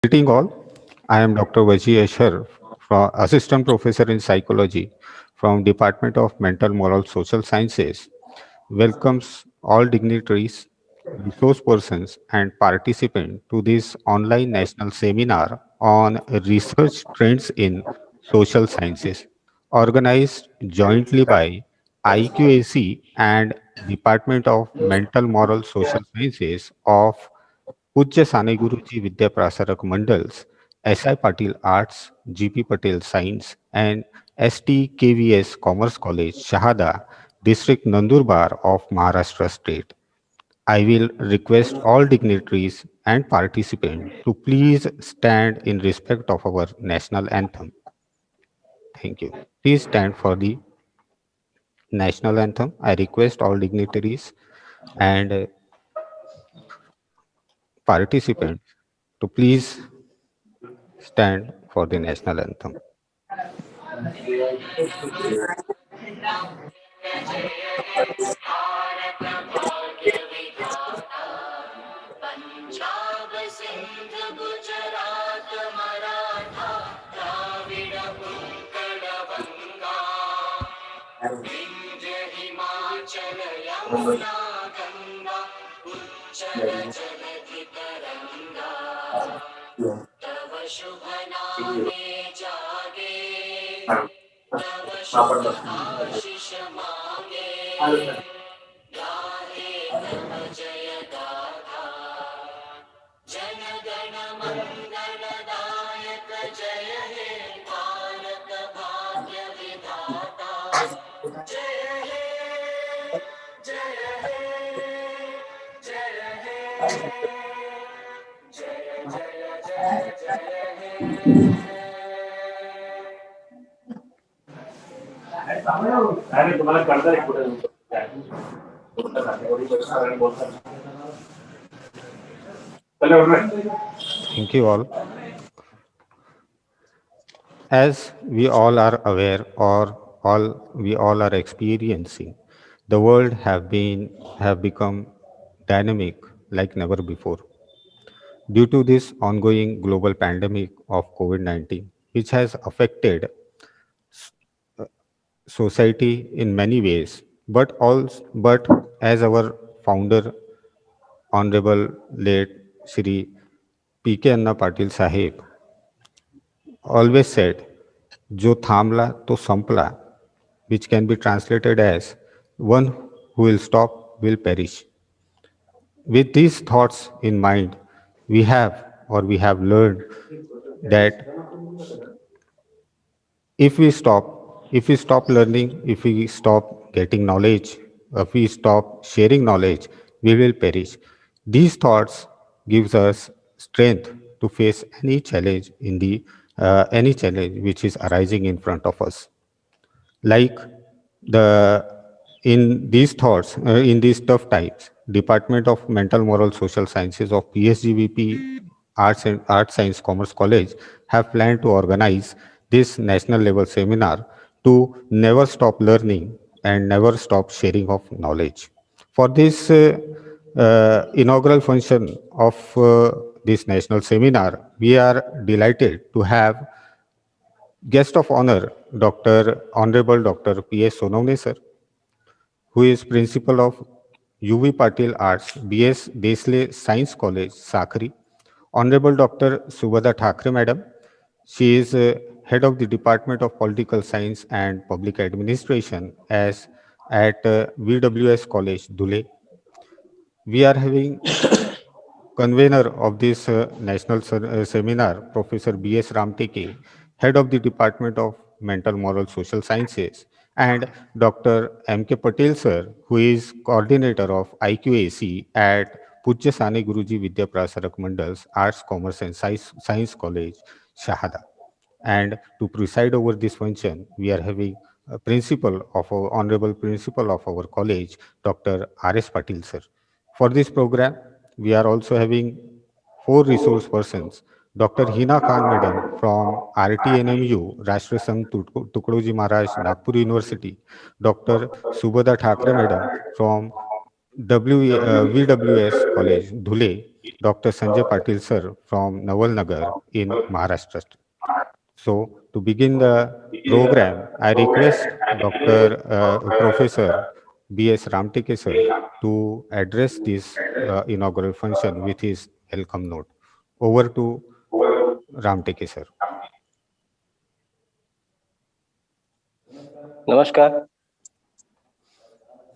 Greeting all. I am Dr. Vaji Asher, Assistant Professor in Psychology from Department of Mental Moral Social Sciences. Welcomes all dignitaries, resource persons, and participants to this online national seminar on research trends in social sciences, organized jointly by IQAC and Department of Mental Moral Social Sciences of पूज्य साने गुरुजी विद्याप्रसारक mandals SI Patil Arts, GP Patel Science, and STKVS Commerce College, Shahada, District Nandurbar of Maharashtra State. I will request all dignitaries and participants to please stand in respect of our national anthem. Thank you. Please stand for the national anthem. I request all dignitaries and participants to please stand for the national anthem. Punjab Sind Gujarat Maratha Dravid Utkal बंगा विंध्य हिमाचल यमुना गंगा उच्चल जलधि तरंगा तव शुभ नामे जागे तव शुभ आशीष मांगे गाहे तव जय गाथा जन गण मंगल दायक जय हे भारत भाग्य विधाता जय हे जय हे जय हे जय जय जय जय हे अरे तुम्हाला कळतं आहे कुठे बोलतात बोलतात Thank you all. As we all are aware, or all we all are experiencing, the world have become dynamic like never before due to this ongoing global pandemic of COVID-19, which has affected society in many ways. But as our founder, Honorable late Shri P.K. Anna Patil Sahib always said, "Jo thamla to sampla," which can be translated as "one who will stop will perish." With these thoughts in mind, we have learned that if we stop learning, if we stop getting knowledge, if we stop sharing knowledge, we will perish. These thoughts gives us strength to face any challenge which is arising in front of us, like the in these thoughts in these tough times, Department of Mental Moral Social Sciences of PSGVP Arts Science Commerce College have planned to organize this national level seminar to never stop learning and never stop sharing of knowledge. For this inaugural function of this national seminar, we are delighted to have guest of honor, Honorable Dr. P.S. Sonawne sir, who is principal of UV Patil Arts, BS Desle Science College, Sakri. Honorable Dr. Subhada Thakre madam, she is head of the Department of Political Science and Public Administration as at VWS College, Dhule. We are having convener of this national seminar, Professor B.S. Ramteke, head of the Department of Mental Moral Social Sciences, and Dr. M.K. Patel, sir, who is coordinator of IQAC at Pujya Sane Guruji Vidya Prasarak Mandals Arts, Commerce and Science College, Shahada. And to preside over this function, we are having a principal of our honorable principal of our college, Dr. R.S. Patil, sir. For this program, we are also having four resource persons. Dr. Hina Khan Madam from RTNMU, Rashtra Sangh Tukdoji Maharaj, Nagpur University. Dr. Subhada Thakre Madam from VWS College, Dhule. Dr. Sanjay Patil sir from Nawal Nagar in Maharashtra. So to begin the program, I request Dr. Professor B.S. Ramteke sir to address this inaugural function with his welcome note. Over to Ramteke sir. नमस्कार.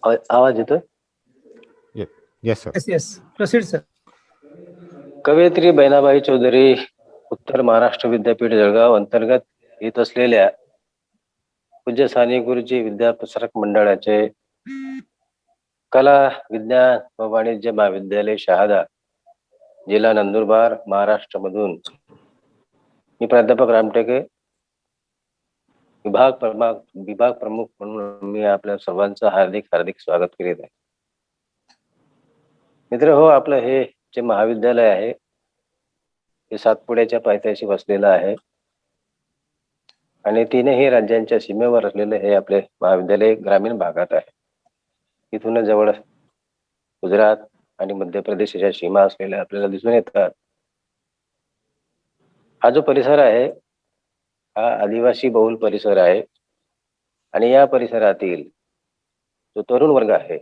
आवाज येतोय? Yes, sir. Yes. Proceed, sir. कवयित्री बहिणाबाई चौधरी उत्तर महाराष्ट्र विद्यापीठ जळगाव अंतर्गत येत असलेल्या पूज्य साने गुरुजी विद्याप्रसारक मंडळाचे कला विज्ञान व वाणिज्य महाविद्यालय शहादा जिल्हा नंदुरबार महाराष्ट्र मधून मी प्राध्यापक रामटेके विभाग प्रमुख म्हणून मी आपल्या सर्वांचं हार्दिक स्वागत करीत आहे. मित्र हो, आपलं हे जे महाविद्यालय आहे हे सातपुड्याच्या पायथ्याशी वसलेलं आहे आणि तीनही राज्यांच्या सीमेवर असलेले हे आपले महाविद्यालय ग्रामीण भागात आहे. इथून जवळ गुजरात आणि मध्य प्रदेशाच्या सीमा असलेल्या आपल्याला दिसून येतात. हा जो परिसर आहे हा आदिवासी बहुल परिसर आहे आणि या परिसरातील जो तरुण वर्ग आहे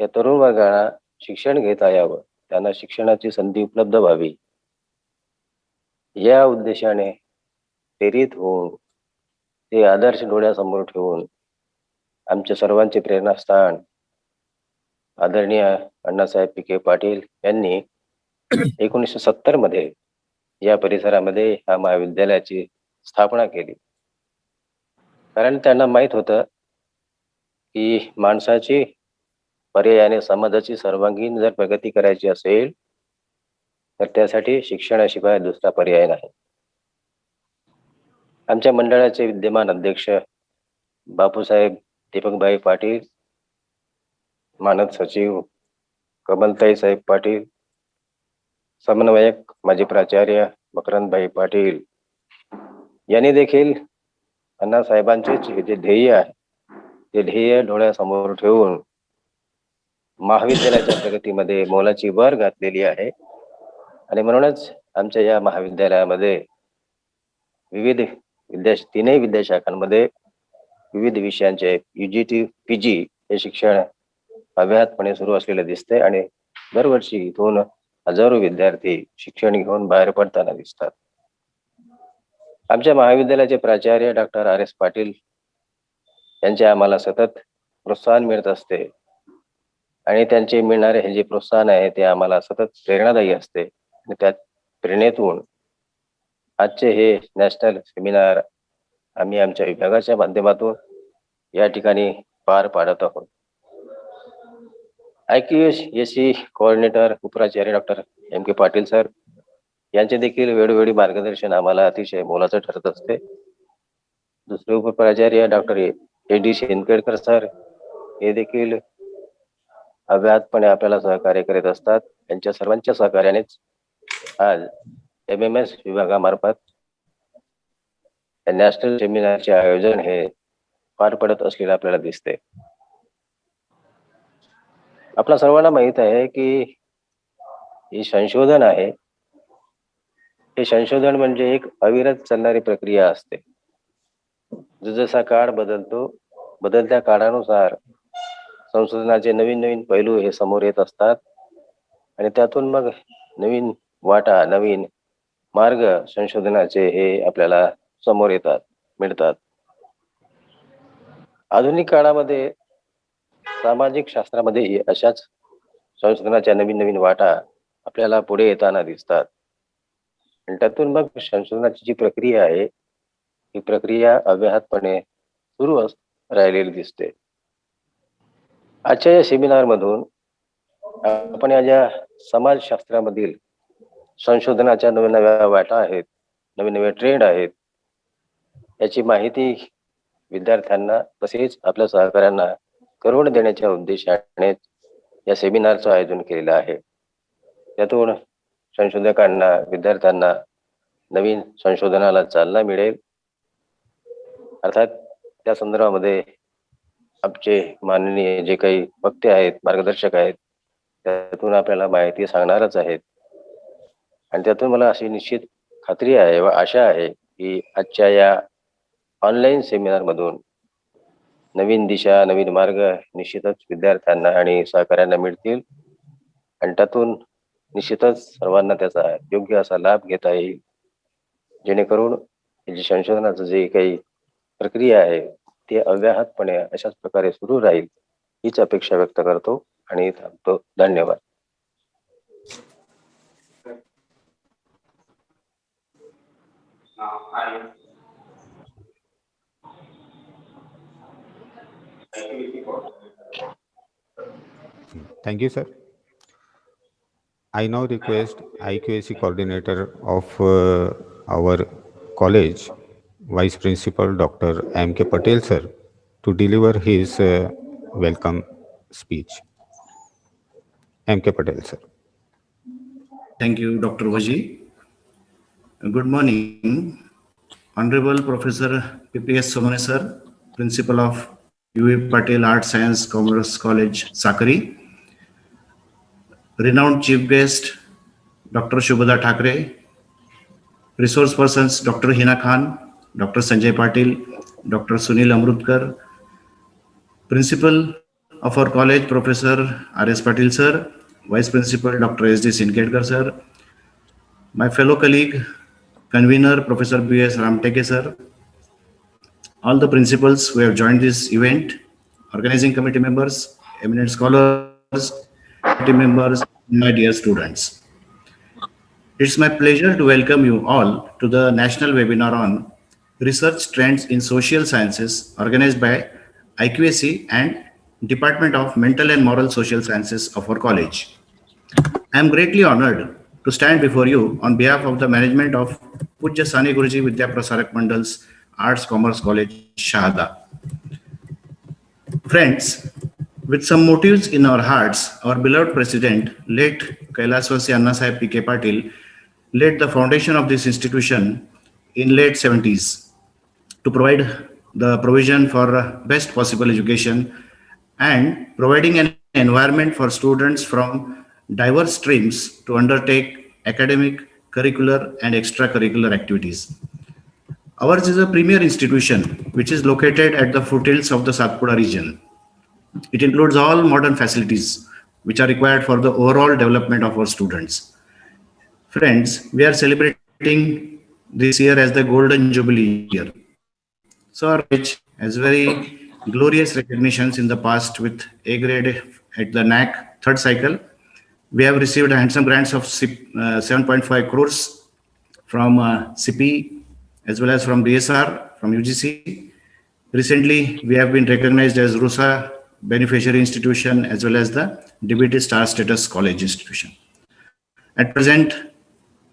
या तरुण वर्गाला शिक्षण घेता यावं, त्यांना शिक्षणाची संधी उपलब्ध व्हावी या उद्देशाने प्रेरित होऊन ते आदर्श डोळ्यासमोर ठेवून आमच्या सर्वांचे प्रेरणास्थान आदरणीय अण्णासाहेब पिके पाटील यांनी 1970 मध्ये या परिसरामध्ये ह्या महाविद्यालयाची स्थापना केली. कारण त्यांना माहित होतं की माणसाची पर्यायाने समाजाची सर्वांगीण जर प्रगती करायची असेल तर त्यासाठी शिक्षणाशिवाय दुसरा पर्याय नाही. आमच्या मंडळाचे विद्यमान अध्यक्ष बापूसाहेब दीपकभाई पाटील, मानद सचिव कमलताई साहेब पाटील, समन्वयक माजी प्राचार्य मकरंदभाई पाटील यांनी देखील अण्णासाहेबांचे जे ध्येय आहे ते ध्येय डोळ्यासमोर ठेवून महाविद्यालयाच्या प्रगतीमध्ये मोलाची भर घातलेली आहे. आणि म्हणूनच आमच्या या महाविद्यालयामध्ये विविध तीनही विद्याशाखांमध्ये विविध विषयांचे UGT PG हे शिक्षण अव्याहतपणे सुरू असलेले दिसते आणि दरवर्षी इथून हजारो विद्यार्थी शिक्षण घेऊन बाहेर पडताना दिसतात. आमच्या महाविद्यालयाचे प्राचार्य डॉक्टर RS पाटील यांचे आम्हाला सतत प्रोत्साहन मिळत असते आणि त्यांचे मिळणारे हे जे प्रोत्साहन आहे ते आम्हाला सतत प्रेरणादायी असते आणि त्या प्रेरणेतून आजचे हे नॅशनल सेमिनार आम्ही आमच्या विभागाच्या माध्यमातून या ठिकाणी पार पाडत आहोत. IQSC कोऑर्डिनेटर उपप्राचार्य डॉक्टर MK पाटील सर यांचे देखील वेळोवेळी मार्गदर्शन आम्हाला अतिशय मोलाचं ठरत असते. दुसरे उपप्राचार्य डॉक्टर AD शेनकेडकर सर हे देखील अव्याहतपणे आपल्याला सहकार्य करीत असतात. त्यांच्या सर्वांच्या सहकार्यानेच आज MMS विभागामार्फत नॅशनल सेमिनारचे आयोजन हे पार पडत असलेले आपल्याला दिसते. आपल्या सर्वांना माहित आहे की हे संशोधन आहे, हे संशोधन म्हणजे एक अविरत चालणारी प्रक्रिया असते. जसा काळ बदलतो, बदलत्या काळानुसार संशोधनाचे नवीन पैलू हे समोर येत असतात आणि त्यातून मग नवीन वाटा, नवीन मार्ग संशोधनाचे हे आपल्याला समोर मिळतात. आधुनिक काळामध्ये सामाजिक शास्त्रामध्ये अशाच संशोधनाच्या नवीन वाटा आपल्याला पुढे येताना दिसतात आणि त्यातून मग संशोधनाची जी प्रक्रिया आहे ही प्रक्रिया अव्याहतपणे सुरू राहिलेली दिसते. आजच्या या सेमिनार मधून आपण या ज्या समाजशास्त्रामधील संशोधनाच्या नव्या वाटा आहेत, नवे ट्रेंड आहेत, याची माहिती विद्यार्थ्यांना तसेच आपल्या सहकाऱ्यांना करून देण्याच्या उद्देशाने या सेमिनारचं आयोजन केलेलं आहे. त्यातून संशोधकांना, विद्यार्थ्यांना नवीन संशोधनाला चालना मिळेल. अर्थात त्या संदर्भामध्ये आमचे माननीय जे काही वक्ते आहेत, मार्गदर्शक आहेत, त्यातून आपल्याला माहिती सांगणारच आहेत. आणि त्यातून मला अशी निश्चित खात्री आहे व आशा आहे की आजच्या या ऑनलाईन सेमिनारमधून नवीन दिशा, नवीन मार्ग निश्चितच विद्यार्थ्यांना आणि सहकाऱ्यांना मिळतील आणि त्यातून निश्चितच सर्वांना त्याचा योग्य असा लाभ घेता येईल, जेणेकरून हे जे संशोधनाचं जे काही प्रक्रिया आहे ती अव्याहतपणे अशाच प्रकारे सुरू राहील हीच अपेक्षा व्यक्त करतो आणि थांबतो. धन्यवाद. Thank you, sir. I now request IQAC coordinator of our college, Vice Principal Dr. M.K. Patel, sir, to deliver his welcome speech. M.K. Patel, sir. Thank you, Dr. Vaji. Good morning, Honorable Professor P.P.S. Somane, sir, Principal of U.A. Patel Arts Science Commerce College, Sakari. Renowned Chief Guest, Dr. Shubhada Thakre. Resource persons, Dr. Hina Khan, Dr. Sanjay Patil, Dr. Sunil Amrutkar. Principal of our college, Professor R.S. Patil, sir. Vice Principal, Dr. S.D. Sinkedkar, sir. My fellow colleague, convener, Professor B.S. Ramteke, sir. All the principals who have joined this event, organizing committee members, eminent scholars, committee members, my dear students. It's my pleasure to welcome you all to the national webinar on research trends in social sciences organized by IQAC and Department of Mental and Moral Social Sciences of our college. I am greatly honored to stand before you on behalf of the management of Pujya Sani Guruji Vidya Prasarak Mandal's Arts Commerce College, Shahada. Friends, with some motives in our hearts, our beloved president, late Kailaswasi Annasaheb P.K. Patil, laid the foundation of this institution in late 70s to provide the provision for best possible education and providing an environment for students from diverse streams to undertake academic, curricular, and extracurricular activities. Ours is a premier institution which is located at the foothills of the Satpura region. It includes all modern facilities which are required for the overall development of our students. Friends, we are celebrating this year as the Golden Jubilee year. So our college has very glorious recognitions in the past with A grade at the NAC third cycle. We have received handsome grants of 7.5 crores from CP as well as from DSR, from UGC. Recently, we have been recognized as RUSA beneficiary institution as well as the DBT Star Status College institution. At present,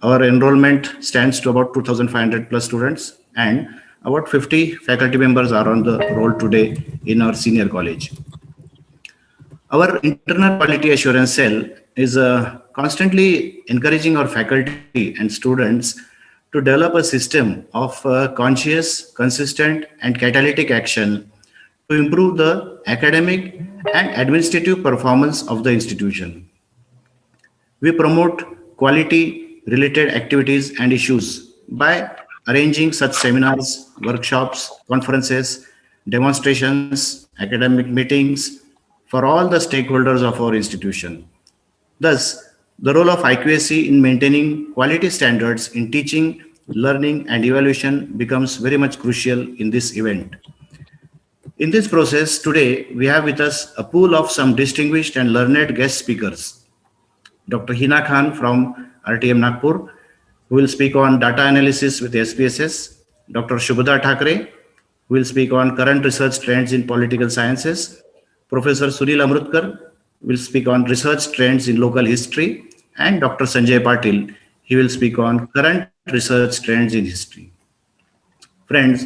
our enrollment stands to about 2,500 plus students and about 50 faculty members are on the roll today in our senior college. Our internal quality assurance cell is constantly encouraging our faculty and students to develop a system of conscious, consistent, and catalytic action to improve the academic and administrative performance of the institution. We promote quality-related activities and issues by arranging such seminars, workshops, conferences, demonstrations, academic meetings for all the stakeholders of our institution. Thus, the role of IQAC in maintaining quality standards in teaching, learning, and evaluation becomes very much crucial in this event. In this process, today, we have with us a pool of some distinguished and learned guest speakers. Dr. Hina Khan from RTM Nagpur, who will speak on data analysis with SPSS. Dr. Shubhada Thakre, who will speak on current research trends in political sciences. Professor Sunil Amrutkar will speak on research trends in local history. And Dr. Sanjay Patil, he will speak on current research trends in history. Friends,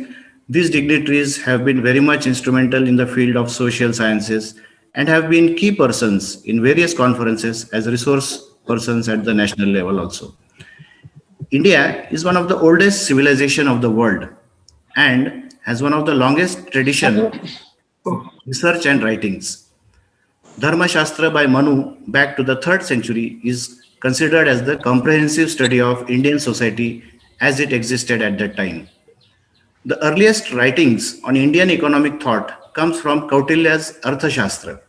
these dignitaries have been very much instrumental in the field of social sciences and have been key persons in various conferences as resource persons at the national level also. India is one of the oldest civilization of the world and has one of the longest tradition of research and writings. Dharma Shastra by Manu back to the 3rd century is considered as the comprehensive study of Indian society as it existed at that time. The earliest writings on Indian economic thought comes from Kautilya's Arthashastra,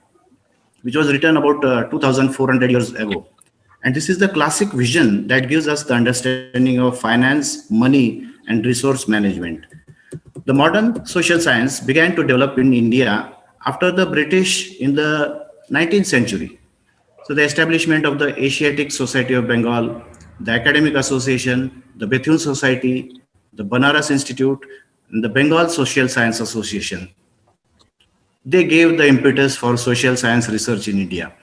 which was written about 2400 years ago. And this is the classic vision that gives us the understanding of finance, money, and resource management. The modern social science began to develop in India after the British in the 19th century. So the establishment of the Asiatic Society of Bengal, the Academic Association, the Bethune Society, the Banaras Institute, and the Bengal Social Science Association. They gave the impetus for social science research in India.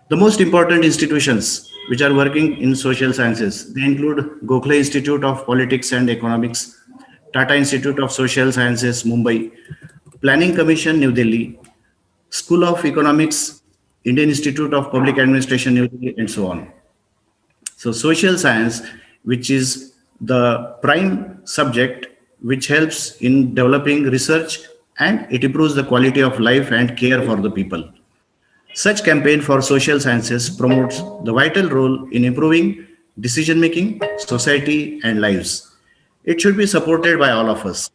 The most important institutions which are working in social sciences, they include Gokhale Institute of Politics and Economics, Tata Institute of Social Sciences, Mumbai, Planning Commission, New Delhi, School of Economics, Indian Institute of Public Administration, New Delhi, and so on. So social science, which is the prime subject, which helps in developing research and it improves the quality of life and care for the people. Such campaign for social sciences promotes the vital role in improving decision making, society, and lives. It should be supported by all of us.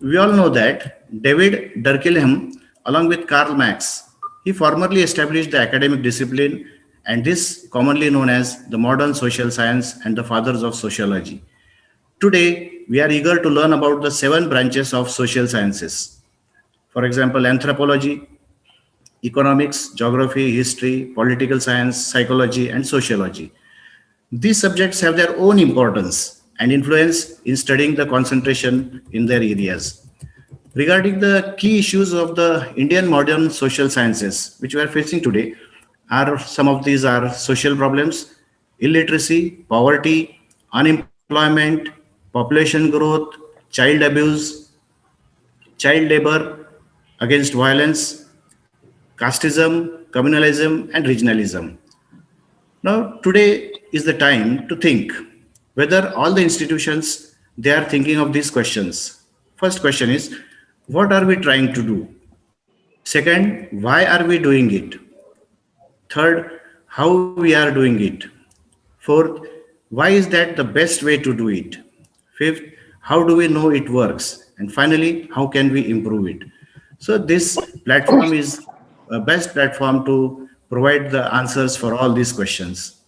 We all know that David Durkheim, along with Karl Marx, he formerly established the academic discipline, and this commonly known as the modern social science and the fathers of sociology. Today, we are eager to learn about the 7 branches of social sciences. For example, anthropology, economics, geography, history, political science, psychology, and sociology. These subjects have their own importance and influence in studying the concentration in their areas. Regarding the key issues of the Indian modern social sciences, which we are facing today, are some of these are social problems, illiteracy, poverty, unemployment, population growth, child abuse, child labor, against violence, casteism, communalism, and regionalism. Now, today is the time to think whether all the institutions they are thinking of these questions. First question is, what are we trying to do? Second, why are we doing it? Third, how we are doing it. Fourth, why is that the best way to do it? Fifth, how do we know it works? And finally, how can we improve it? So this platform is a best platform to provide the answers for all these questions.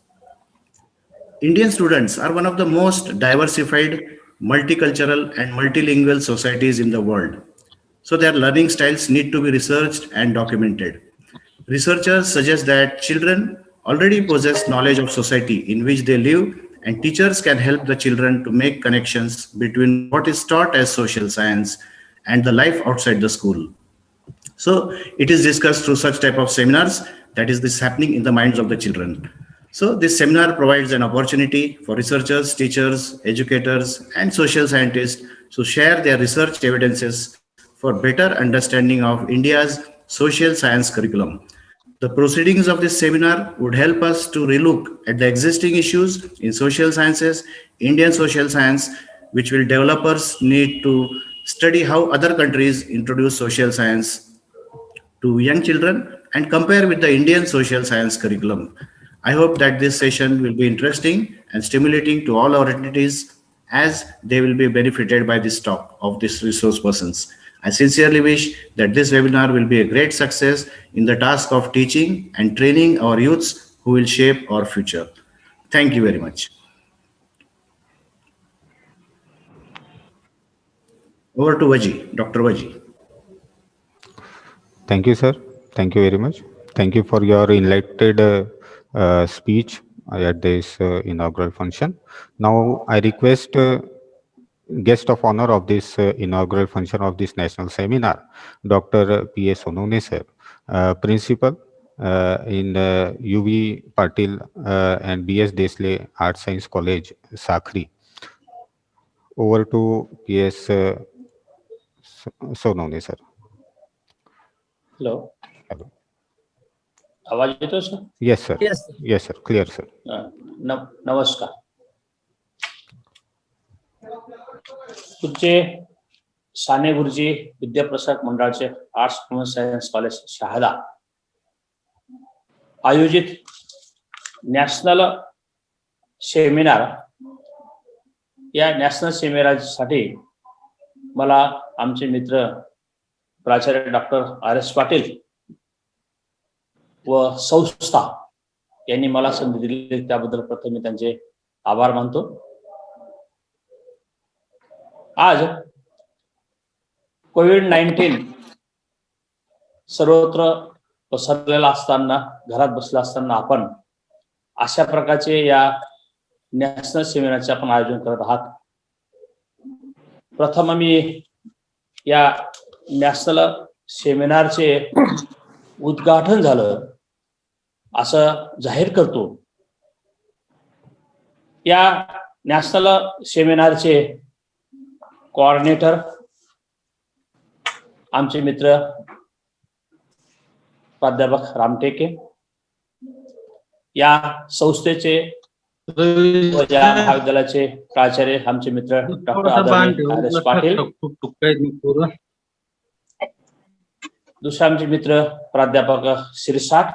Indian students are one of the most diversified, multicultural, and multilingual societies in the world. So their learning styles need to be researched and documented. Researchers suggest that children already possess knowledge of society in which they live, and teachers can help the children to make connections between what is taught as social science and the life outside the school. So it is discussed through such type of seminars that is this happening in the minds of the children. So this seminar provides an opportunity for researchers, teachers, educators, and social scientists to share their research evidences for better understanding of India's social science curriculum. The proceedings of this seminar would help us to relook at the existing issues in social sciences, Indian social science, which will developers need to study how other countries introduce social science to young children and compare with the Indian social science curriculum. I hope that this session will be interesting and stimulating to all our entities as they will be benefited by this talk of these resource persons. I sincerely wish that this webinar will be a great success in the task of teaching and training our youths who will shape our future. Thank you very much. Over to Vaji, Dr. Vaji. Thank you, sir. Thank you very much. Thank you for your enlightened speech at this inaugural function. Now, I request guest of honor of this inaugural function of this national seminar, Dr. P. A. Sonone, sir, principal in UV Patil and B.S. Desle Art Science College, Sakri. Over to P.S. Sonone, sir. Hello, Hello. आवाज येतो sir? Yes, sir. Yes, sir. Clear, sir. नमस्कार. तुमचे साने गुरुजी विद्याप्रसारक मंडळाचे arts commerce science college Shahada आयोजित national seminar या national सेमिनारसाठी मला आमचे मित्र प्राचार्य डॉक्टर RS पाटील व संस्था यांनी मला संधी दिली, त्याबद्दल प्रथम मी त्यांचे आभार मानतो. आज कोविड-19 सर्वत्र पसरलेला असताना, घरात बसला असताना आपण अशा प्रकारचे या नॅशनल सेमिनारचे आपण आयोजन करत आहात. प्रथम मी या नॅशनल सेमिनारचे उद्घाटन झालं असं जाहीर करतो. या नॅशनल सेमिनारचे कोऑर्डिनेटर आमचे मित्र प्राध्यापक रामटेके, या संस्थेचे व या महाविद्यालयाचे प्राचार्य आमचे मित्र डॉक्टर RS पाटील, दुसरे आमचे मित्र प्राध्यापक शिरसाट,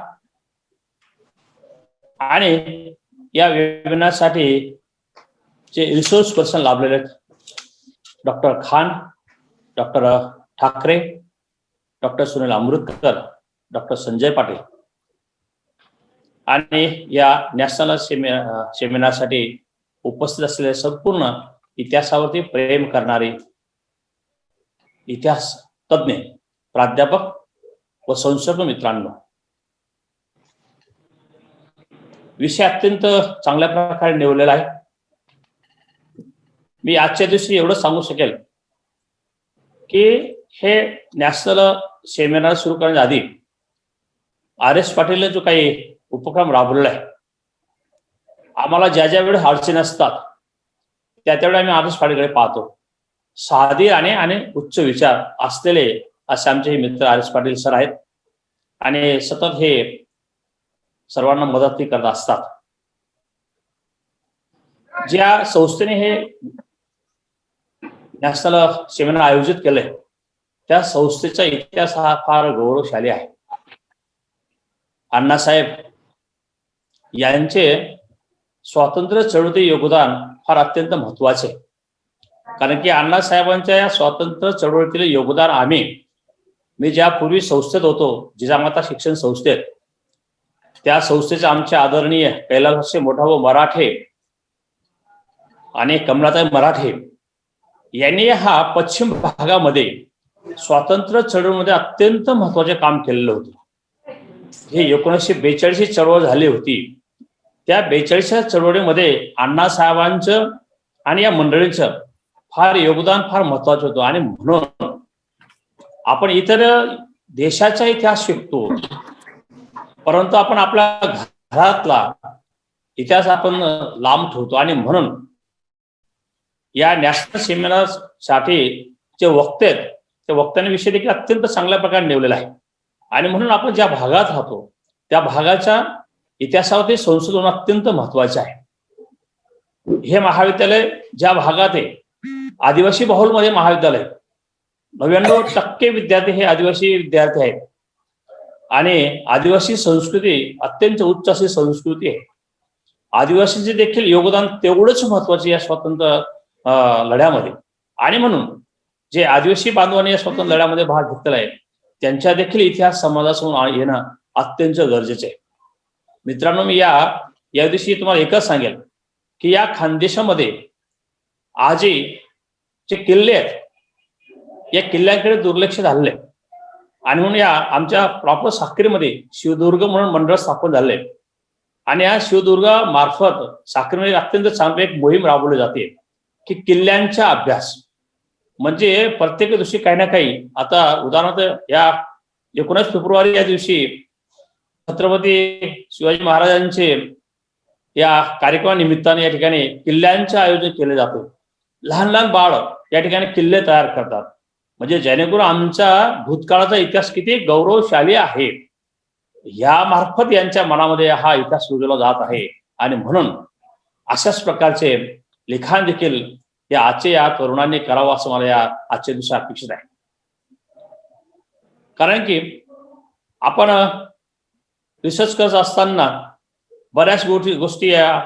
आणि या वेबिनारसाठी जे रिसोर्स पर्सन लाभलेले doctor Khan, doctor Thackeray, doctor Sunil Amritkar, doctor Sanjay Patil, आणि या नॅशनल सेमिनारसाठी उपस्थित असलेले संपूर्ण इतिहासावरती प्रेम करणारे इतिहास तज्ञ प्राध्यापक व संशोधक मित्रांनो, विषय अत्यंत चांगल्या प्रकारे निवडलेला आहे. मी आजच्या दिवशी एवढं सांगू शकेल की हे नॅशनल सेमिनार सुरू करण्याच्या आधी RS पाटीलने जो काही उपक्रम राबवलेला आहे, आम्हाला ज्या ज्या वेळेस अडचणी असतात त्या त्यावेळी आम्ही RS पाटीलकडे पाहतो. साधे आणि उच्च विचार असलेले असे आमचे हे मित्र RS पाटील सर आहेत, आणि सतत हे सर्वांना मदत करत असतात. ज्या संस्थेने हे नॅशनल सेमिनार आयोजित केलंय त्या संस्थेचा इतिहास हा फार गौरवशाली आहे. अण्णासाहेब यांचे स्वातंत्र्य चळवळीतील योगदान फार अत्यंत महत्वाचे आहे. कारण की अण्णासाहेबांच्या या स्वातंत्र्य चळवळीतील योगदान मी ज्या पूर्वी संस्थेत होतो, जिजामाता शिक्षण संस्थेत, त्या संस्थेचे आमचे आदरणीय कैलासवासी मोठा व मराठे आणि कमलाताई मराठे यांनी हा पश्चिम भागामध्ये स्वातंत्र्य चळवळीमध्ये अत्यंत महत्वाचे काम केलेलं होतं. हे 1942 चळवळ झाली होती. त्या 42 चळवळीमध्ये अण्णासाहेबांचं आणि या मंडळींचं फार योगदान फार महत्वाचं होतं. आणि म्हणून आपण इतर देशाचा इतिहास शिकतो, परंतु आपण आपल्या घरातला इतिहास आपण लांब ठेवतो. आणि म्हणून या नॅशनल सेमिनार साठी जे वक्ते आहेत त्या वक्त्यांविषयी देखील अत्यंत चांगल्या प्रकारे निवडलेला आहे. आणि म्हणून आपण ज्या भागात राहतो त्या भागाच्या इतिहासावरती संशोधन अत्यंत महत्वाचे आहे. हे महाविद्यालय ज्या भागात आहे, आदिवासी बहुलमध्ये महाविद्यालय, 99% विद्यार्थी हे आदिवासी विद्यार्थी आहेत. आणि आदिवासी संस्कृती अत्यंत उच्च अशी संस्कृती आहे. आदिवासींचे देखील योगदान तेवढंच महत्वाचे या स्वातंत्र्य लढ्यामध्ये. आणि म्हणून जे आदिवासी बांधवांनी या स्वातंत्र्य लढ्यामध्ये भाग घेतलेला आहे त्यांच्या देखील इतिहास समाजासमोर येणं अत्यंत गरजेचे आहे. मित्रांनो, मी या दिवशी तुम्हाला एकच सांगेल की या खानदेशामध्ये आजही जे किल्ले आहेत या किल्ल्यांकडे दुर्लक्ष झालेलं आहे. आणि म्हणून या आमच्या प्रॉपर साक्रीमध्ये शिवदुर्ग म्हणून मंडळ स्थापन झाले, आणि या शिवदुर्ग मार्फत साक्रीमध्ये अत्यंत चांगली एक मोहीम राबवली जाते की किल्ल्यांचा अभ्यास. म्हणजे प्रत्येक दिवशी काही ना काही, आता उदाहरणार्थ या 19 फेब्रुवारी या दिवशी छत्रपती शिवाजी महाराजांचे या कार्यक्रमानिमित्ताने या ठिकाणी किल्ल्यांचे आयोजन केले जाते. लहान लहान बाळ या ठिकाणी किल्ले तयार करतात. म्हणजे जेणेकरून आमचा भूतकाळाचा इतिहास किती गौरवशाली आहे या मार्फत यांच्या मनामध्ये हा इतिहास रुजवला जात आहे. आणि म्हणून अशाच प्रकारचे लिखाण देखील या तरुणांनी करावं असं मला या आजच्या दिवशी अपेक्षित आहे. कारण की आपण रिसर्च करत असताना बऱ्याच गोष्टी या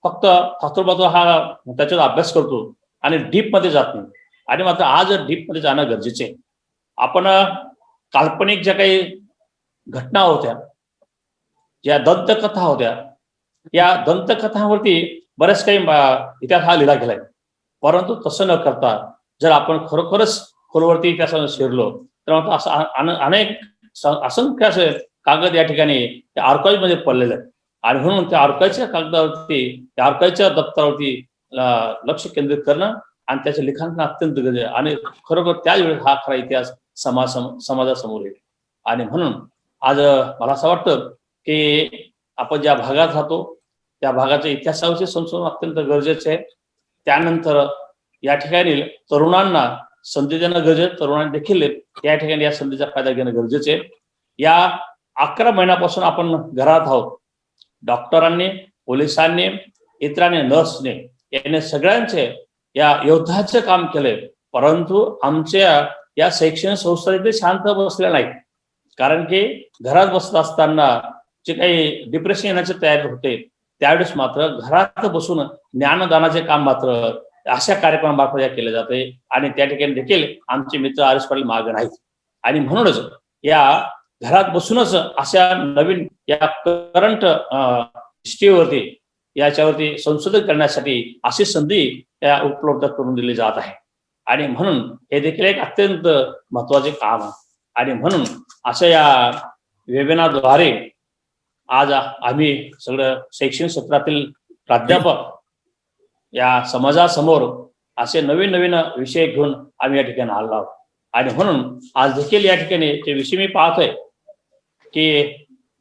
फक्त थातुरबातुर हा त्याच्यावर अभ्यास करतो आणि डीप मध्ये जात नाही. आणि मात्र आज डीप मध्ये जाणं गरजेचे आहे. आपण काल्पनिक ज्या काही घटना होत्या, ज्या दंतकथा होत्या, या दंतकथांवरती बऱ्याच काही इतिहास हा लिहिला गेलाय. परंतु तसं न करता जर आपण खरोखरच खोलवरती त्याचं शिरलो तर मात्र असं अनेक असंख्य असे कागद या ठिकाणी आर्काइव्ह मध्ये पडलेले आहेत. आणि म्हणून त्या आर्काइव्हच्या कागदावरती, त्या आर्काइव्हच्या दप्तरावरती लक्ष केंद्रित करणं आणि त्याचं लिखाण करणं अत्यंत गरजेचं आहे. आणि खरोखर त्याच वेळेस हा खरा इतिहास समाजासमोर येईल. आणि म्हणून आज मला असं वाटतं की आपण ज्या भागात राहतो त्या भागाच्या इतिहासाविषयी संशोधन अत्यंत गरजेचं आहे. त्यानंतर या ठिकाणी तरुणांना संधी देणं गरजेचं, तरुणांनी देखील या ठिकाणी या संधीचा फायदा घेणं गरजेचं आहे. या 11 महिन्यापासून आपण घरात आहोत. डॉक्टरांनी, पोलिसांनी, इतरांनी, नर्सने याने सगळ्यांचे या योद्धाचे काम केले. परंतु आमच्या या शैक्षणिक संस्था ते शांत बसल्या नाहीत. कारण की घरात बसत असताना जे काही डिप्रेशन येण्याची तयारी होते त्यावेळेस मात्र घरात बसून ज्ञानदानाचे काम मात्र अशा कार्यक्रमामार्फत केले जाते. आणि त्या ठिकाणी देखील आमचे मित्र आर.एस. पाटील मागे नाहीत. आणि म्हणूनच या घरात बसूनच अशा नवीन या करंट हिस्ट्रीवरती याच्यावरती संशोधन करण्यासाठी अशी संधी त्या उपलब्ध करून दिली जात आहे. आणि म्हणून हे देखील एक अत्यंत महत्वाचे काम आहे. आणि म्हणून अशा या वेबिनारद्वारे आज आम्ही सगळं शैक्षणिक क्षेत्रातील प्राध्यापक या समाजासमोर असे नवीन नवीन विषय घेऊन आम्ही या ठिकाणी आलो आहोत. आणि म्हणून आज देखील या ठिकाणी ते विषय मी पाहतोय की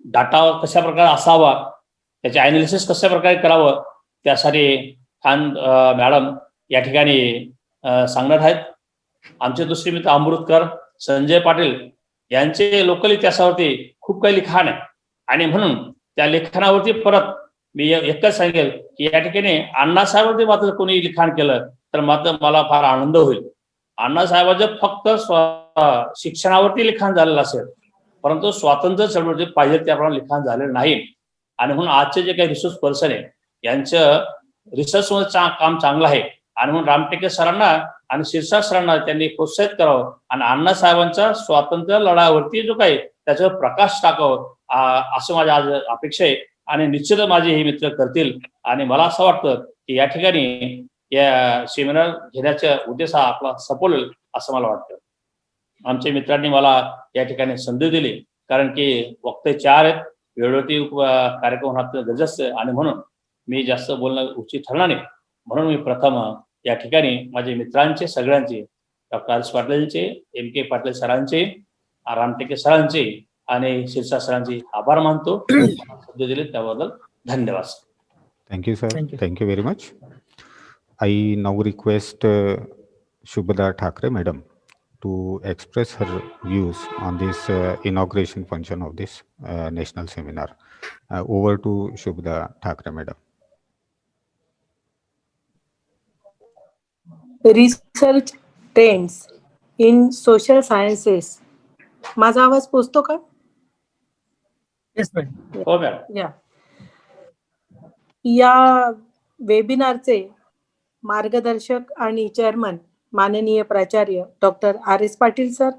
डाटा कशा प्रकारे असावा, त्याचे अनालिसिस कशा प्रकारे करावं, त्यासाठी खान मॅडम या ठिकाणी सांगणार आहेत. आमचे दुसरे मित्र अमृतकर, संजय पाटील यांचे लोकल इतिहासावरती खूप काही लिखाण आहे. आणि म्हणून त्या लिखाणावरती परत मी एकच सांगेल की या ठिकाणी अण्णासाहेबांवरती मात्र कोणी लिखाण केलं तर मात्र मला फार आनंद होईल. अण्णासाहेबांचं फक्त शिक्षणावरती लिखाण झालेलं असेल, परंतु स्वातंत्र्य चळवळीत पाहिजे त्याप्रमाणे लिखाण झालेलं नाही. आणि म्हणून आजचे जे काही रिसर्च पर्सन आहे यांचं रिसर्चमध्ये काम चांगलं आहे. आणि म्हणून रामटेके सरांना आणि शिरसाट सरांना त्यांनी प्रोत्साहित करावं आणि अण्णासाहेबांच्या स्वातंत्र्य लढ्यावरती जो काही त्याच्यावर प्रकाश टाकावं असं माझ्या आज अपेक्षा आहे. आणि निश्चितच माझे हे मित्र करतील. आणि मला असं वाटतं की या ठिकाणी या सेमिनार घेण्याचा उद्देश हा आपला सफल होईल असं मला वाटतं. आमच्या मित्रांनी मला या ठिकाणी संधी दिली कारण की वक्ते 4 आहेत, वेळोवेळी कार्यक्रम होणं गरजेचं आहे. आणि म्हणून मी जास्त बोलणं उचित ठरणार नाही. म्हणून मी प्रथम या ठिकाणी माझे मित्रांचे सगळ्यांचे, डॉक्टर आर.एस. पाटीलचे, एम.के. पाटील सरांचे, रामटेके सरांचे आणि शिरसाट सरांचे आभार मानतो. संधी दिली त्याबद्दल धन्यवाद. Thank you, sir. Thank you. Thank you very much. I now request Shubhada Thakre, madam, to express her views on this inauguration function of this national seminar. Over to Shubhada Thakre, madam. Research trends in social sciences. माझा आवाज पोचतो का? Yes madam. हो madam. या वेबिनारचे मार्गदर्शक आणि chairman माननीय प्राचार्य डॉक्टर आर.एस. पाटील सर,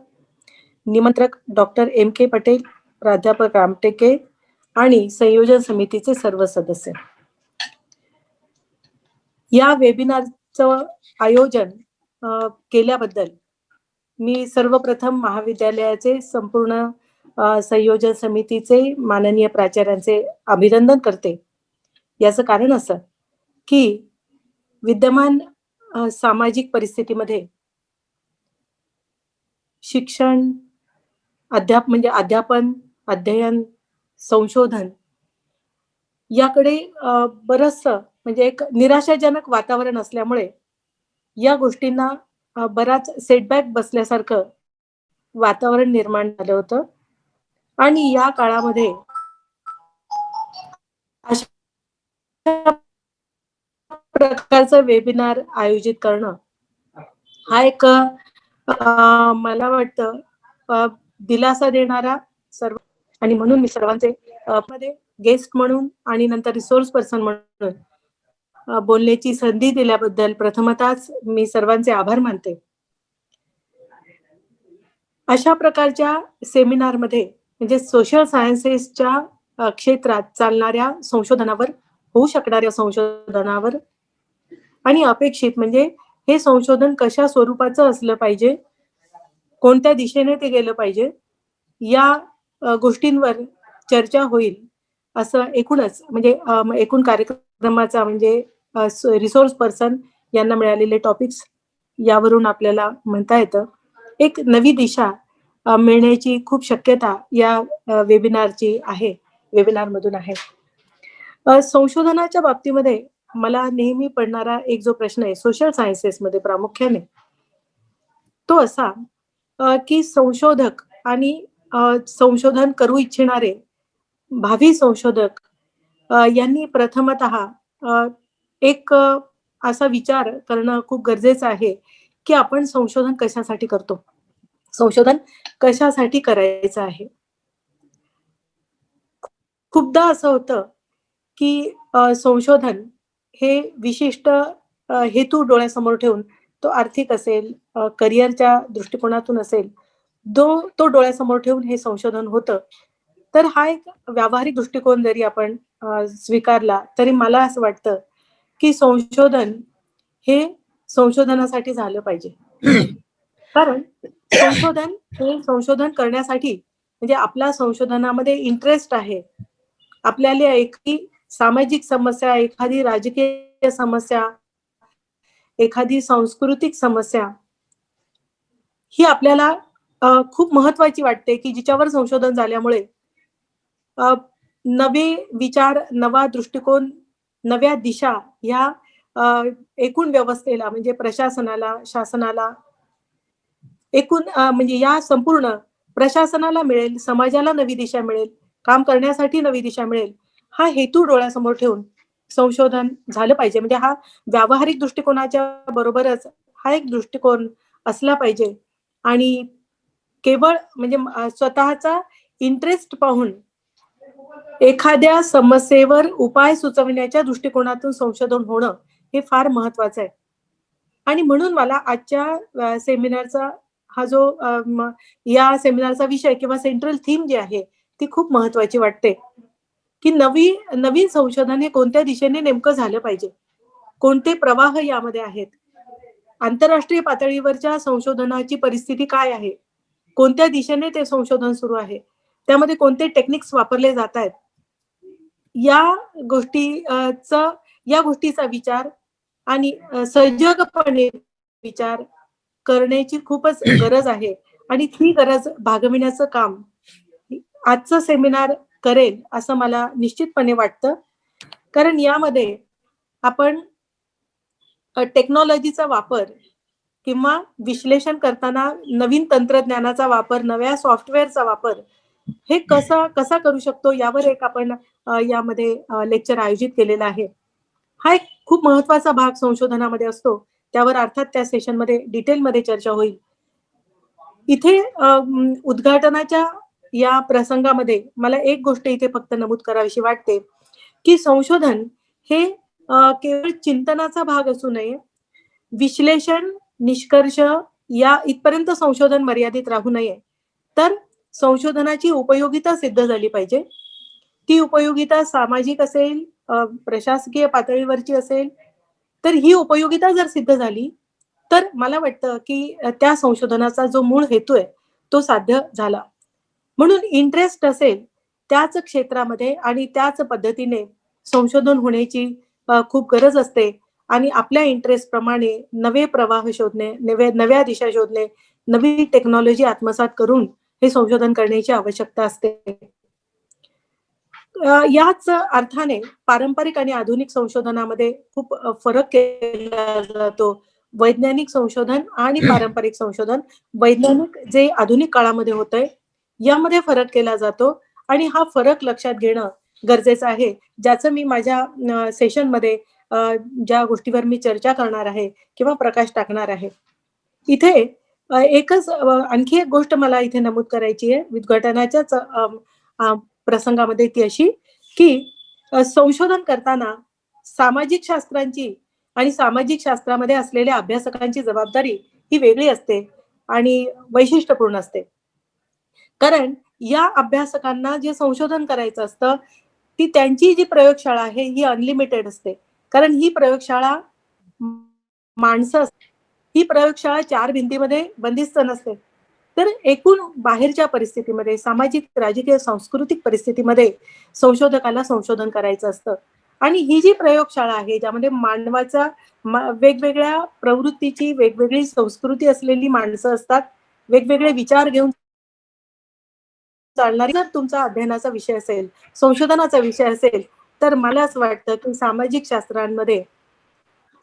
निमंत्रक डॉक्टर एम.के. पटेल, प्राध्यापक रामटेके आणि संयोजन समितीचे सर्व सदस्य. या वेबिनारचं आयोजन केल्याबद्दल मी सर्वप्रथम महाविद्यालयाचे संपूर्ण संयोजन समितीचे माननीय प्राचार्यांचे अभिनंदन करते. याचं कारण असं की विद्यमान सामाजिक परिस्थितीमध्ये शिक्षण, अध्यापन, अध्ययन, संशोधन याकडे बरंचसं म्हणजे एक निराशाजनक वातावरण असल्यामुळे या गोष्टींना बराच सेटबॅक बसल्यासारखं वातावरण निर्माण झालं होतं. आणि या काळामध्ये अशा प्रकारचं वेबिनार आयोजित करणं हा एक मला वाटतं दिलासा देणारा सर्व आणि म्हणून मी सर्वांचे मध्ये गेस्ट म्हणून आणि नंतर रिसोर्स पर्सन म्हणून बोलण्याची संधी दिल्याबद्दल प्रथमतःच मी सर्वांचे आभार मानते. अशा प्रकारच्या सेमिनारमध्ये म्हणजे सोशल सायन्सेसच्या क्षेत्रात चालणाऱ्या संशोधनावर, होऊ शकणाऱ्या संशोधनावर आणि अपेक्षित म्हणजे हे संशोधन कशा स्वरूपाचं असलं पाहिजे, कोणत्या दिशेने ते गेलं पाहिजे, या गोष्टींवर चर्चा होईल असं एकूणच म्हणजे एकूण कार्यक्रमाचा म्हणजे रिसोर्स पर्सन यांना मिळालेले टॉपिक्स यावरून आपल्याला म्हणता येतं. एक नवी दिशा मिळण्याची खूप शक्यता या वेबिनारची आहे, वेबिनारमधून आहे. संशोधनाच्या बाबतीमध्ये मला नेहमी पडणारा एक जो प्रश्न आहे सोशल सायन्सेसमध्ये प्रामुख्याने, तो असा की संशोधक आणि संशोधन करू इच्छिणारे भावी संशोधक यांनी प्रथमतः एक असा विचार करणं खूप गरजेचं आहे की आपण संशोधन कशासाठी करतो, संशोधन कशासाठी करायचं आहे. खूपदा असं होतं की संशोधन हे विशिष्ट हेतू डोळ्यासमोर ठेवून, तो आर्थिक असेल, करिअरच्या दृष्टिकोनातून असेल, तो डोळ्यासमोर ठेवून हे संशोधन होतं. तर हा एक व्यावहारिक दृष्टिकोन जरी आपण स्वीकारला तरी मला असं वाटतं की संशोधन हे संशोधनासाठी झालं पाहिजे. कारण संशोधन हे संशोधन करण्यासाठी म्हणजे आपला संशोधनामध्ये इंटरेस्ट आहे, आपल्याला एखादी सामाजिक समस्या, एखादी राजकीय समस्या, एखादी सांस्कृतिक समस्या ही आपल्याला खूप महत्वाची वाटते की जिच्यावर संशोधन झाल्यामुळे नवे विचार, नवा दृष्टिकोन, नव्या दिशा ह्या एकूण व्यवस्थेला म्हणजे प्रशासनाला, शासनाला, एकूण म्हणजे या संपूर्ण प्रशासनाला मिळेल, समाजाला नवी दिशा मिळेल, काम करण्यासाठी नवी दिशा मिळेल, हा हेतू डोळ्यासमोर ठेवून संशोधन झालं पाहिजे. म्हणजे हा व्यावहारिक दृष्टिकोनाच्या बरोबरच हा एक दृष्टिकोन असला पाहिजे आणि केवळ म्हणजे स्वतःचा इंटरेस्ट पाहून एखाद्या समस्येवर उपाय सुचवण्याच्या दृष्टिकोनातून संशोधन होणं हे फार महत्वाचं आहे. आणि म्हणून मला आजच्या सेमिनारचा हा जो या सेमिनारचा विषय किंवा सेंट्रल थीम जी आहे ती खूप महत्वाची वाटते की नवीन संशोधन हे कोणत्या दिशेने नेमकं झालं पाहिजे, कोणते प्रवाह यामध्ये आहेत, आंतरराष्ट्रीय पातळीवरच्या संशोधनाची परिस्थिती काय आहे, कोणत्या दिशेने ते संशोधन सुरू आहे, त्यामध्ये कोणते टेक्निक्स वापरले जात आहेत, या गोष्टीचा विचार आणि सजगपणे विचार करण्याची खूपच गरज आहे आणि ती गरज भागविण्याचं काम आजचं सेमिनार करेल असं मला निश्चितपणे वाटतं. कारण यामध्ये आपण टेक्नॉलॉजीचा वापर किंवा विश्लेषण करताना नवीन तंत्रज्ञानाचा वापर, नव्या सॉफ्टवेअरचा वापर हे कसा करू शकतो यावर एक आपण यामध्ये लेक्चर आयोजित केलेला आहे. हा एक खूप महत्वाचा भाग संशोधनामध्ये असतो, त्यावर अर्थात त्या सेशनमध्ये डिटेलमध्ये चर्चा होईल. इथे उद्घाटनाच्या या प्रसंगामध्ये मला एक गोष्ट इथे फक्त नमूद करावीशी वाटते की संशोधन हे केवळ चिंतनाचा भाग असू नये, विश्लेषण, निष्कर्ष या इथपर्यंत संशोधन मर्यादित राहू नये, तर संशोधनाची उपयोगिता सिद्ध झाली पाहिजे. ती उपयोगिता सामाजिक असेल, प्रशासकीय पातळीवरची असेल, तर ही उपयोगिता जर सिद्ध झाली तर मला वाटतं की त्या संशोधनाचा जो मूळ हेतू आहे तो साध्य झाला. म्हणून इंटरेस्ट असेल त्याच क्षेत्रामध्ये आणि त्याच पद्धतीने संशोधन होण्याची खूप गरज असते आणि आपल्या इंटरेस्ट प्रमाणे नवे प्रवाह शोधणे, नव्या दिशा शोधणे, नवी टेक्नॉलॉजी आत्मसात करून हे संशोधन करण्याची आवश्यकता असते. याच अर्थाने पारंपरिक आणि आधुनिक संशोधनामध्ये खूप फरक केला जातो. वैज्ञानिक संशोधन आणि पारंपरिक संशोधन, वैज्ञानिक जे आधुनिक काळामध्ये होतंय यामध्ये फरक केला जातो आणि हा फरक लक्षात घेणं गरजेचं आहे, ज्याचं मी माझ्या सेशनमध्ये ज्या गोष्टीवर मी चर्चा करणार आहे किंवा प्रकाश टाकणार आहे. इथे एकच आणखी एक गोष्ट मला इथे नमूद करायची आहे. उद्घाटनाच्याच प्रसंगामध्ये ती अशी की संशोधन करताना सामाजिक शास्त्रांची आणि सामाजिक शास्त्रामध्ये असलेल्या अभ्यासकांची जबाबदारी ही वेगळी असते आणि वैशिष्ट्यपूर्ण असते. कारण या अभ्यासकांना जे संशोधन करायचं असतं, ती त्यांची जी प्रयोगशाळा आहे ही अनलिमिटेड असते. कारण ही प्रयोगशाळा माणसं असतात. ही प्रयोगशाळा 4 भिंतीमध्ये बंदिस्त नसते. तर एकूण बाहेरच्या परिस्थितीमध्ये सामाजिक, राजकीय, सांस्कृतिक परिस्थितीमध्ये संशोधकाला संशोधन करायचं असतं. आणि ही जी प्रयोगशाळा आहे ज्यामध्ये मानवाचा वेगवेगळ्या प्रवृत्तीची, वेगवेगळी संस्कृती असलेली माणसं असतात, वेगवेगळे विचार घेऊन चालणारी जर तुमचा अध्ययनाचा विषय असेल, संशोधनाचा विषय असेल, तर मला असं वाटतं की सामाजिक शास्त्रांमध्ये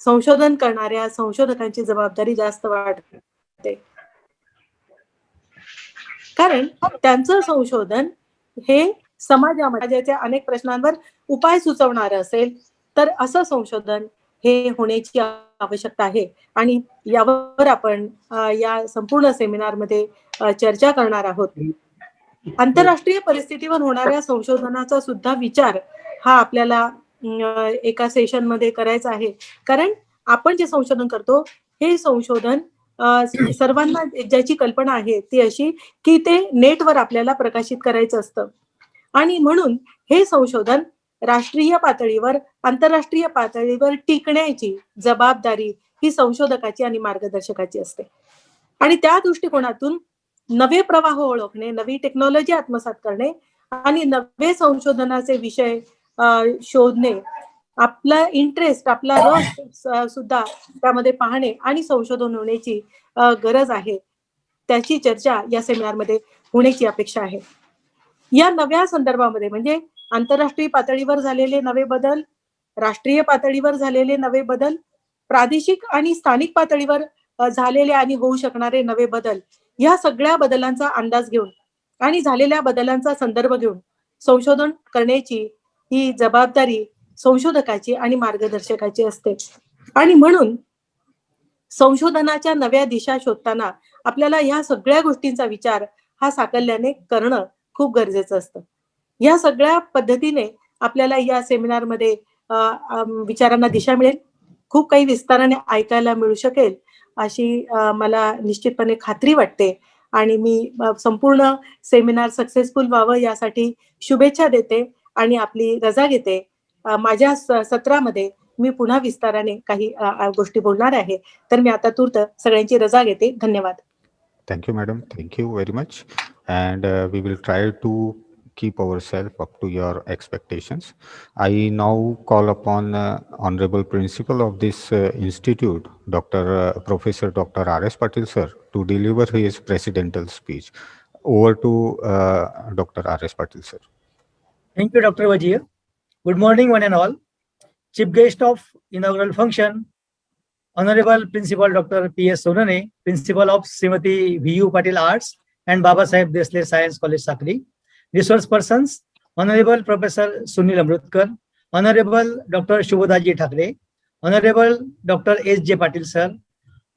संशोधन करणाऱ्या संशोधकांची जबाबदारी जास्त वाढते. कारण त्यांचं संशोधन हे समाजाच्या अनेक प्रश्नांवर उपाय सुचवणारं असेल, तर असं संशोधन हे होण्याची आवश्यकता आहे. आणि यावर आपण या संपूर्ण सेमिनारमध्ये चर्चा करणार आहोत. आंतरराष्ट्रीय परिस्थितीवर होणाऱ्या संशोधनाचा सुद्धा विचार हा आपल्याला एका सेशनमध्ये करायचा आहे. कारण आपण जे संशोधन करतो हे संशोधन सर्वांना ज्याची कल्पना आहे ती अशी की ते नेटवर आपल्याला प्रकाशित करायचं असतं. आणि म्हणून हे संशोधन राष्ट्रीय पातळीवर, आंतरराष्ट्रीय पातळीवर टिकण्याची जबाबदारी ही संशोधकाची आणि मार्गदर्शकाची असते. आणि त्या दृष्टिकोनातून नवे प्रवाह ओळखणे, नवी टेक्नॉलॉजी आत्मसात करणे आणि नवे संशोधनाचे विषय शोधणे, आपला इंटरेस्ट, आपला रस सुद्धा त्यामध्ये पाहणे आणि संशोधन होण्याची गरज आहे. त्याची चर्चा या सेमिनारमध्ये होण्याची अपेक्षा आहे. या नव्या संदर्भामध्ये म्हणजे आंतरराष्ट्रीय पातळीवर झालेले नवे बदल, राष्ट्रीय पातळीवर झालेले नवे बदल, प्रादेशिक आणि स्थानिक पातळीवर झालेले आणि होऊ शकणारे नवे बदल, या सगळ्या बदलांचा अंदाज घेऊन आणि झालेल्या बदलांचा संदर्भ घेऊन संशोधन करण्याची ही जबाबदारी संशोधकाची आणि मार्गदर्शकाची असते. आणि म्हणून संशोधनाच्या नव्या दिशा शोधताना आपल्याला या सगळ्या गोष्टींचा विचार हा साकल्याने करणं खूप गरजेचं असतं. या सगळ्या पद्धतीने आपल्याला या सेमिनारमध्ये विचारांना दिशा मिळेल, खूप काही विस्ताराने ऐकायला मिळू शकेल अशी मला निश्चितपणे खात्री वाटते. आणि मी संपूर्ण सेमिनार सक्सेसफुल व्हावं यासाठी शुभेच्छा देते आणि आपली रजा घेते. माझ्या सत्रामध्ये मी पुन्हा विस्ताराने काही गोष्टी बोलणार आहे. तर मी आता तूर्त सगळ्यांची रजा घेते. धन्यवाद. Thank you, madam. Thank you very much. And we will try to keep ourselves up to your expectations. I now call upon Honorable Principal of this institute, Professor Dr. R.S. Patil, sir, to deliver his presidential speech. Over to Dr. R.S. Patil, sir. Thank you, Dr. Wajir. Good morning, one and all. Chief guest of inaugural function, Honorable Principal Dr. P.S. Sonane, Principal of Srimati V.U. Patil Arts and Baba Saheb Desle Science College, Sakri. Resource persons, Honorable Professor Sunil Amrutkar, Honorable Dr. Shubhodaji Thakre, Honorable Dr. S.J. Patil Sir,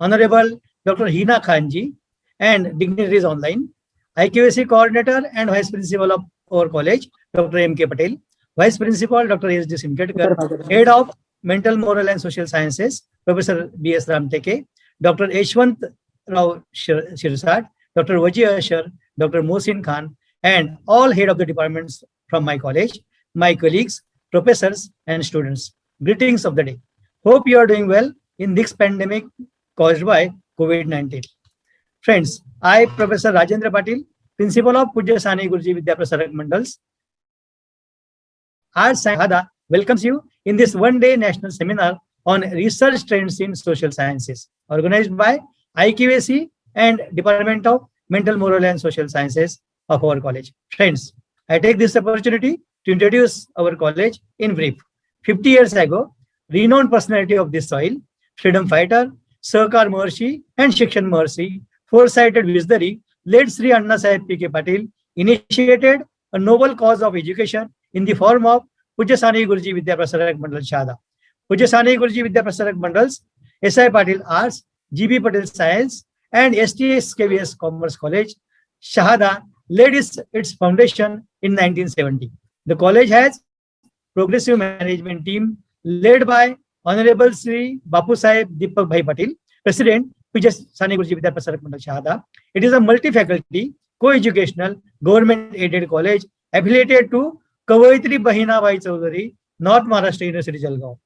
Honorable Dr. Hina Khanji, and dignitaries online. IQAC Coordinator and Vice Principal of our college, Dr. M.K. Patel, Vice Principal Dr. S.D. Simketkar, Head of Mental, Moral and Social Sciences, Professor B.S. Ramteke, Dr. Yashwant Rao Shirsat, Dr. Wajir Asher, Dr. Mohsin Khan, and all head of the departments from my college, my colleagues, professors, and students. Greetings of the day. Hope you are doing well in this pandemic caused by COVID-19. Friends, I, Professor Rajendra Patil, Principal of Pujya Sani Guruji Vidya Prasarak Mandals, Arts Shahada, welcomes you in this one-day national seminar on research trends in social sciences, organized by IQAC and Department of Mental, Moral and Social Sciences of our college. Friends, I take this opportunity to introduce our college in brief. 50 years ago, renowned personality of this soil, freedom fighter, Sahakar Maharshi and Shikshan Maharshi, foresighted visionary, late Sri Anna Saheb P.K. Patil, initiated a noble cause of education in the form of Pujya Sani Guruji Vidya Prasarak Mandal Shahada. Pujya Sani Guruji Vidya Prasarak Mandals, S.I. Patil Arts, G.B. Patil Science, and STS KVS Commerce College, Shahada laid its foundation in 1970. The college has progressive management team led by Honorable Sri Bapu Sahib Deepak Bhai Patil, President, Pujya Sani Guruji Vidya Prasarak Mandal Shahada. It is a multi-faculty, co-educational, government-aided college affiliated to Kavaitri Bahina Bhai Chaudhary, North Maharashtra University, Jalgaon.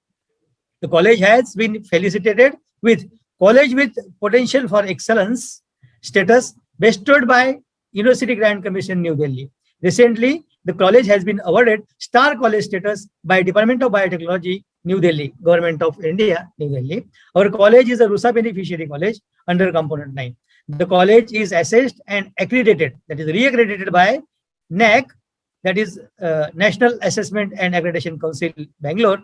The college has been felicitated with College with Potential for Excellence status bestowed by University Grant Commission, New Delhi. Recently, the college has been awarded Star College status by Department of Biotechnology, New Delhi, Government of India, New Delhi. Our college is a RUSA beneficiary college under Component 9. The college is assessed and accredited, that is re-accredited by NAC, that is National Assessment and Accreditation Council, Bangalore,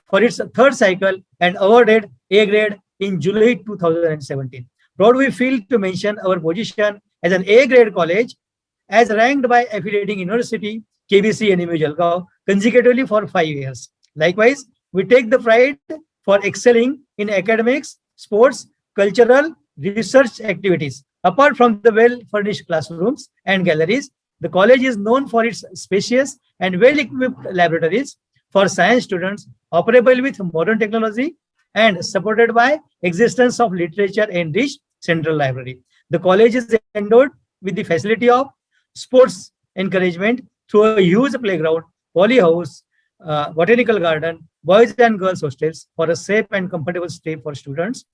for its third cycle and awarded A grade in July 2017. Proud we feel to mention our position as an A grade college as ranked by affiliating university KBC NMU Jalgaon consecutively for 5 years. Likewise, we take the pride for excelling in academics, sports, cultural, research activities. Apart from the well-furnished classrooms and galleries, the college is known for its spacious and well-equipped laboratories for science students, operable with modern technology and supported by existence of literature-enriched central library. The college is endowed with the facility of sports encouragement through a huge playground, poly house, botanical garden, boys and girls hostels for a safe and comfortable stay for students,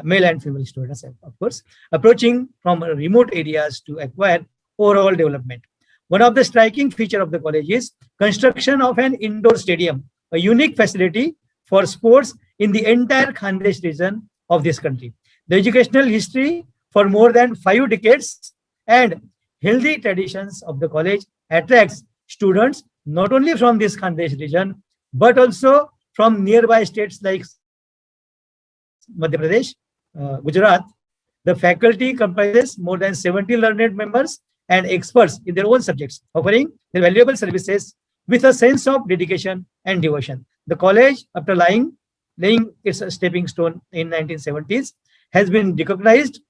male and female students, of course, approaching from remote areas to acquire overall development. One of the striking features of the college is construction of an indoor stadium, a unique facility for sports in the entire Khandesh region of this country. The educational history for more than 5 decades and healthy traditions of the college attracts students not only from this Khandesh region, but also from nearby states like Madhya Pradesh, Gujarat. The faculty comprises more than 70 learned members and experts in their own subjects, offering their valuable services with a sense of dedication and devotion. The college, after laying its stepping stone in 1970s, has been recognized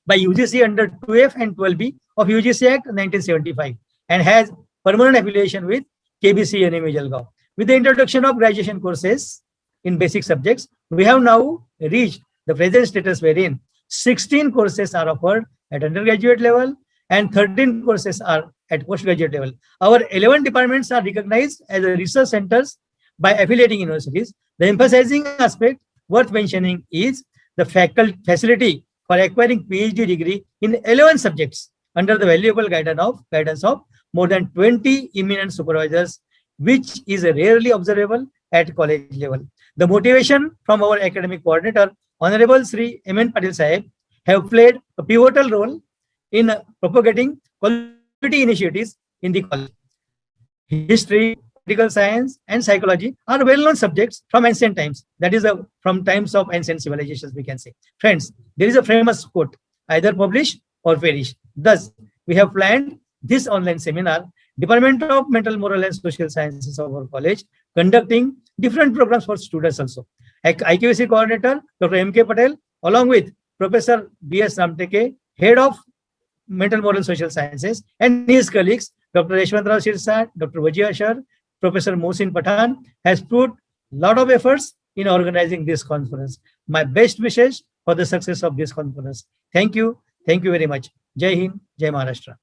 by UGC under 2F and 12B of UGC Act 1975 and has permanent affiliation with KBC NMU Jalgaon. With the introduction of graduation courses in basic subjects, we have now reached the present status wherein 16 courses are offered at undergraduate level and 13 courses are at postgraduate level. Our 11 departments are recognized as research centers by affiliating universities. The emphasizing aspect worth mentioning is the facility for acquiring PhD degree in 11 subjects under the valuable guidance of more than 20 eminent supervisors, which is rarely observable at college level. The motivation from our academic coordinator, Honorable Sri M.N. Patil Sahib, have played a pivotal role in propagating quality initiatives in the college. History, political science, and psychology are well-known subjects from ancient times. That is, from times of ancient civilizations, we can say. Friends, there is a famous quote, either publish or perish. Thus, we have planned this online seminar, Department of Mental, Moral, and Social Sciences of our college, conducting different programs for students also. IQAC coordinator, Dr. M.K. Patel, along with Professor B.S. Ramteke, Head of Mental, Moral, and Social Sciences, and his colleagues, Dr. Yashwantrao Sirsat, Dr. Wajih Ashar, Professor Mohsin Pathan, has put a lot of efforts in organizing this conference. My best wishes for the success of this conference. Thank you. Thank you very much. Jai Hind, Jai Maharashtra.